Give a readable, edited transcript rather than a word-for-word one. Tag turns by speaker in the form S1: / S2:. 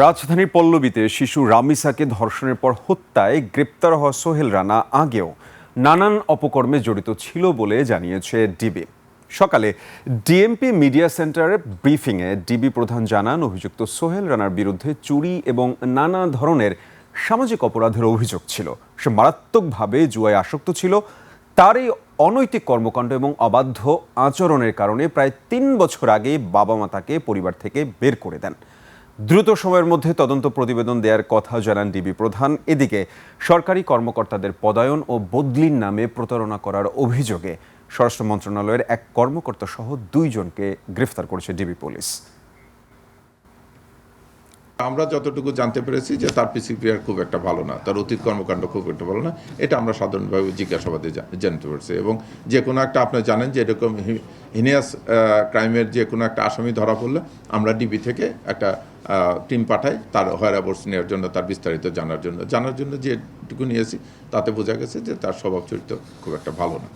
S1: রাজধানীর পল্লবীতে শিশু রামিসাকে ধর্ষণের পর হত্যায় গ্রেপ্তার হওয়া সোহেল রানা আগেও নানান অপকর্মে জড়িত ছিল বলে জানিয়েছে ডিবি। সকালে ডিএমপি মিডিয়া সেন্টারে ব্রিফিংয়ে ডিবি প্রধান জানান, অভিযুক্ত সোহেল রানার বিরুদ্ধে চুরি এবং নানা ধরনের সামাজিক অপরাধের অভিযোগ ছিল। সে মারাত্মকভাবে জুয়ায় আসক্ত ছিল। তার এই অনৈতিক কর্মকাণ্ড এবং অবাধ্য আচরণের কারণে প্রায় ৩ বছর আগে বাবা মা তাকে পরিবার থেকে বের করে দেন। দ্রুত সময়ের মধ্যে তদন্ত প্রতিবেদন দেওয়ার কথা জানান ডিবি প্রধান। এদিকে সরকারি কর্মকর্তাদের পদায়ন ও বদলির নামে প্রতারণা করার অভিযোগে স্বরাষ্ট্র মন্ত্রণালয়ের এক কর্মকর্তা সহ 2 জনকে গ্রেফতার করেছে ডিবি পুলিশ।
S2: আমরা যতটুকু জানতে পেরেছি যে তার পিসিপিআর খুব একটা ভালো না, তার অতীত কর্মকাণ্ড খুব একটা ভালো না, এটা আমরা সাধারণভাবে জিজ্ঞাসাবাদে জানতে পেরেছি। এবং যে কোনো একটা, আপনি জানেন যে এরকম হিনিয়াস ক্রাইমের যে কোনো একটা আসামি ধরা পড়লে আমরা ডিবি থেকে একটা টিম পাঠাই তার হয়রাবর্স নেওয়ার জন্য, তার বিস্তারিত জানার জন্য যেটুকু নিয়েছি তাতে বোঝা গেছে যে তার স্বভাব চরিত্র খুব একটা ভালো না।